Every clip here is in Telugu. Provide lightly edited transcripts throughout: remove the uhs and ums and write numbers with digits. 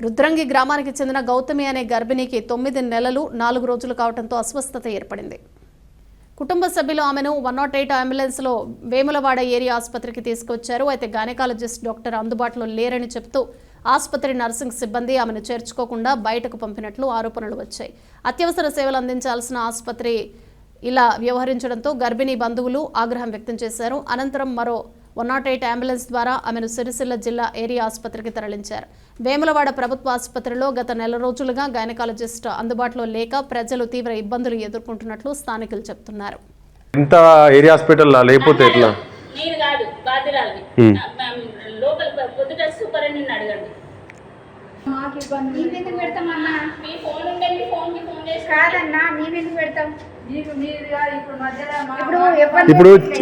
రుద్రంగి గ్రామానికి చెందిన గౌతమి అనే గర్భిణికి 9 నెలలు 4 రోజులు కావడంతో అస్వస్థత ఏర్పడింది. కుటుంబ సభ్యులు ఆమెను 108 అంబులెన్స్లో వేములవాడ ఏరియా ఆసుపత్రికి తీసుకొచ్చారు. అయితే గైనకాలజిస్ట్ డాక్టర్ అందుబాటులో లేరని చెప్తూ ఆసుపత్రి నర్సింగ్ సిబ్బంది ఆమెను చేర్చుకోకుండా బయటకు పంపినట్లు ఆరోపణలు వచ్చాయి. అత్యవసర సేవలు అందించాల్సిన ఆసుపత్రి ఇలా వ్యవహరించడంతో గర్భిణీ బంధువులు ఆగ్రహం వ్యక్తం చేశారు. అనంతరం మరో 108 అంబులెన్స్ ద్వారా ఆమెను సిరిసిల్ల జిల్లా ఏరియా ఆసుపత్రికి తరలించారు. వేములవాడ ప్రభుత్వ ఆసుపత్రిలో గత నెల రోజులుగా గైనకాలజిస్ట్ అందుబాటులో లేక ప్రజలు తీవ్ర ఇబ్బందులు ఎదుర్కొంటున్నట్లు స్థానికులు చెబుతున్నారు. ఇంత ఏరియా హాస్పిటల్ లేకపోతే ఎట్లా? నేను కాదు బాధిరాలి లోకల్ పొద్దుట సూపరింటెండెంట్ అడగండి. మాకు ఇబ్బంది ఎందుకు పెడతామన్నా? మీ ఫోన్ ఉంటే మీ ఫోన్కి ఫోన్ చేసి కాదన్నా మేము ఎందుకు పెడతాం?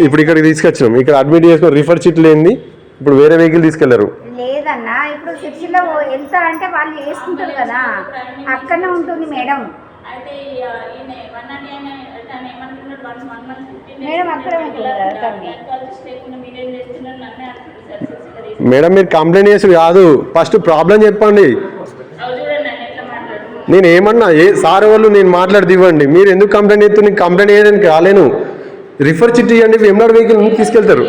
ఇప్పుడు ఇక్కడికి తీసుకొచ్చినాం, ఇక్కడ అడ్మిట్ చేసుకొని రిఫర్ చిట్ లేని ఇప్పుడు వేరే వెహికల్ తీసుకెళ్లారు. లేదన్నా ఇప్పుడు సిరిసిల్ల ఎంత అంటే వాళ్ళు వేసుకుంటారు కదా, అక్కడనే ఉంటుంది మేడం. అయితే మేడం అక్కడే ఉంటుంది కదా. మేడం మీరు కంప్లైంట్ చేసి కాదు, ఫస్ట్ ప్రాబ్లం చెప్పండి. నేను ఏమన్నా సార్ వాళ్ళు నేను మాట్లాడి ఇవ్వండి, మీరు ఎందుకు కంప్లైంట్ చేస్తారు? నేను కంప్లైంట్ చేయడానికి రాలేను. రిఫర్ చిట్ ఇవ్వండి, వెమ్నాడు వెహికల్ తీసుకెళ్తారు.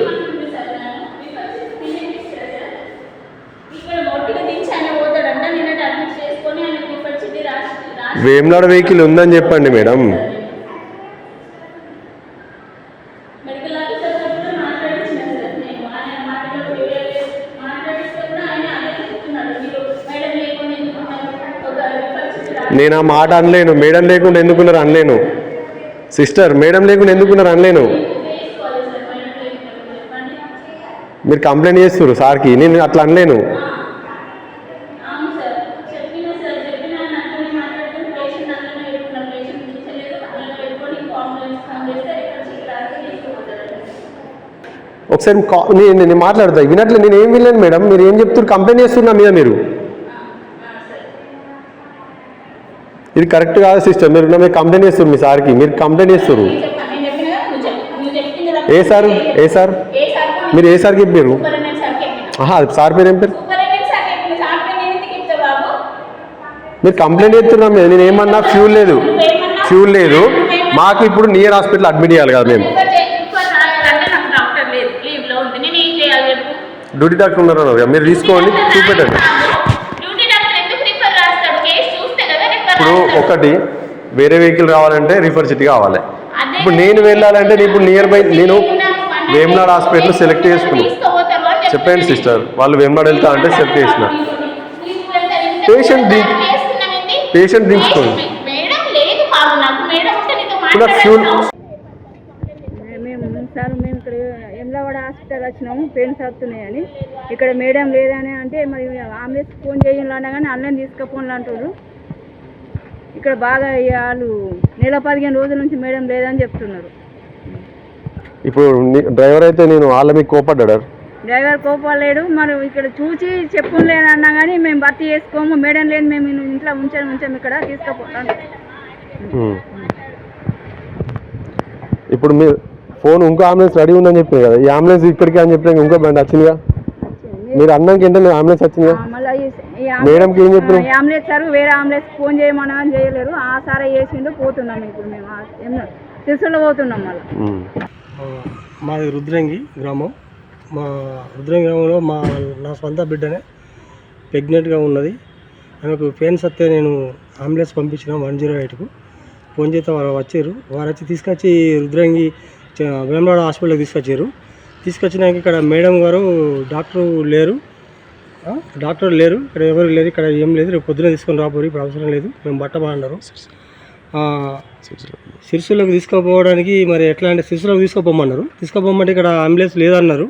వేమ్నాడు వెహికల్ ఉందని చెప్పండి మేడం. నేను ఆ మాట అనలేను. మేడం లేకుండా ఎందుకున్నారు అనలేను. సిస్టర్ మేడం లేకుండా ఎందుకున్నారు అనలేను. మీరు కంప్లైంట్ చేస్తారు సార్కి, నేను అట్లా అనలేను. ఒకసారి నేను మాట్లాడతా వినట్లే, నేను ఏం వినలేను మేడం. మీరు ఏం చెప్తారు? కంప్లైంట్ చేస్తున్నా మీద మీరు. ఇది కరెక్ట్ కాదు సిస్టర్. మీరు నా మీద కంప్లైంట్ చేస్తారు మీ సార్కి, మీరు కంప్లైంట్ చేస్తారు. ఏ సార్ మీరు ఏ సార్కి చెప్పారు? సార్ పేరు ఏం పేరు? మీరు కంప్లైంట్ చేస్తున్నా మీద. నేను ఏమన్నా ఫ్యూల్ లేదు మాకు ఇప్పుడు నియర్ హాస్పిటల్ అడ్మిట్ చేయాలి కదా మేము. డ్యూటీ డాక్టర్ ఉన్నారు, మీరు తీసుకోండి, చూపెట్టండి. ఇప్పుడు ఒకటి వేరే వెహికల్ రావాలంటే రిఫర్ చిట్ కావాలి. ఇప్పుడు నేను వెళ్ళాలంటే ఇప్పుడు నియర్ బై నేను వేమ్నాడు హాస్పిటల్ సెలెక్ట్ చేసుకున్నాను. చెప్పండి సిస్టర్, వాళ్ళు వేమ్నాడు వెళ్తా అంటే సెలెక్ట్ చేసిన పేషెంట్ దించుకోండి. ఫ్యూల్ మేము ఇక్కడ వేములవాడ హాస్పిటల్ వచ్చినాము, పెయిన్స్ వస్తున్నాయని. ఇక్కడ మేడం లేదని అంటే మరి అంబులెన్స్ ఫోన్ చేయాలన్నా కానీ అన్నం తీసుకపోని అంటారు. ఇక్కడ బాగా వాళ్ళు నెల 15 రోజుల నుంచి మేడం లేదని చెప్తున్నారు. ఇప్పుడు డ్రైవర్ అయితే నేను వాళ్ళ మీకు కోపడ్డాడు. డ్రైవర్ కోపలేడు. మరి ఇక్కడ చూసి చెప్పులేదన్నా కానీ మేము భర్తీ చేసుకోము, మేడం లేదు, మేము ఇంట్లో ఉంచాము ఇక్కడ తీసుకుపోతాం. ఇప్పుడు మీరు ఫోన్ ఇంకో అంబులెన్స్ రెడీ ఉందని చెప్పారు కదా, ఈ అంబులెన్స్ ఇక్కడికి అని చెప్పిన ఇంకో బండి వచ్చిందిగా. మీరు అన్నాక ఏంటంటే అంబులెన్స్ వచ్చిందిగా. మేడంకి ఏం చెప్పారు? అంబులెన్స్ సార్ వేరే అంబులెన్స్ ఫోన్ చేయమన్నా కానీ చేయలేరు. ఆ సారే చేసిండు. పోతున్నాం ఇప్పుడు మేము సిరిసిల్ల పోతున్నాం. మళ్ళీ మాది రుద్రంగి గ్రామం. మా రుద్రంగి గ్రామంలో నా సొంత బిడ్డనే ప్రెగ్నెంట్గా ఉన్నది. ఆమెకు పెయిన్స్ వస్తే నేను అంబులెన్స్ పంపించిన 108కు ఫోన్ చేస్తే వారు వచ్చారు. వారు వచ్చి తీసుకొచ్చి రుద్రంగి వేములవాడ హాస్పిటల్కి తీసుకొచ్చినాక ఇక్కడ మేడం గారు డాక్టర్ లేరు, ఇక్కడ ఎవరు లేరు, ఇక్కడ ఏం లేదు, రేపు పొద్దున తీసుకొని రాబోరు, ఇప్పుడు అవసరం లేదు, మేము బట్టమన్నారు. సిరిసిల్లకు తీసుకుపోవడానికి మరి ఎట్లా అంటే సిరిసిల్లకు తీసుకుపోమంటే ఇక్కడ అంబులెన్స్ లేదన్నారు.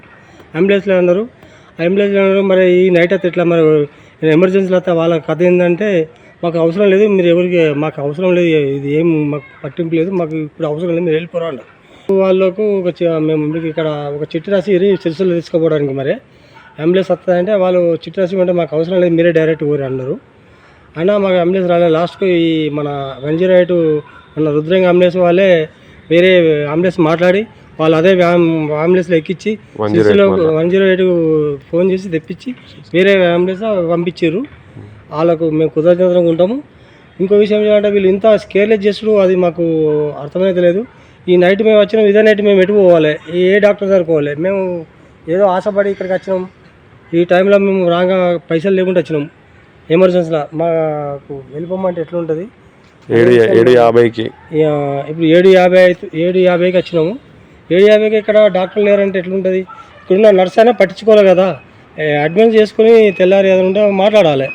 మరి ఈ నైట్ అయితే ఎట్లా? మరి ఎమర్జెన్సీలో అయితే వాళ్ళ కథ ఏంటంటే మాకు అవసరం లేదు, మీరు ఎవరికి మాకు అవసరం లేదు, ఇది ఏం మాకు పట్టింపు లేదు, మాకు ఇప్పుడు అవసరం లేదు, మీరు వెళ్ళిపోరా అన్నారు. వాళ్ళకు మేము మీకు ఇక్కడ ఒక చిట్టి రాసి సిరిసిల్ల తీసుకుపోవడానికి మరి అంబులెన్స్ వస్తుందంటే వాళ్ళు చిట్టి రాసి అంటే మాకు అవసరం లేదు, మీరే డైరెక్ట్ ఊరి అన్నారు. అయినా మాకు అంబులెన్స్ రాలేదు. లాస్ట్కు ఈ మన 108 మన రుద్రంగి అంబులెన్స్ వాళ్ళే వేరే అంబులెన్స్ మాట్లాడి వాళ్ళు అదే అంబులెన్స్లో ఎక్కించి 108 ఫోన్ చేసి తెప్పించి వేరే అంబులెన్స్ పంపించారు. వాళ్ళకు మేము కృతజ్ఞతగా ఉంటాము. ఇంకో విషయం ఏంటంటే వీళ్ళు ఇంత కేర్లెస్ చేసుడు అది మాకు అర్థమైతే లేదు. ఈ నైట్ మేము వచ్చినాం, ఇదే నైట్ మేము ఎటు పోవాలి, ఏ డాక్టర్ దగ్గర పోవాలి? మేము ఏదో ఆశపడి ఇక్కడికి వచ్చినాం. ఈ టైంలో మేము రాగా పైసలు లేకుండా వచ్చినాం ఎమర్జెన్సీలో. మాకు వెళ్ళిపోమంటే ఎట్లుంటుంది? 7:50కి ఇప్పుడు 7:50కి వచ్చినాము. 7:50కి ఇక్కడ డాక్టర్ లేరంటే ఎట్లుంటుంది? ఇక్కడున్న నర్స్ అయినా పట్టించుకోవాలి కదా, అడ్వాన్స్ చేసుకొని తెల్లారి ఏదైనా ఉంటే మాట్లాడాలి.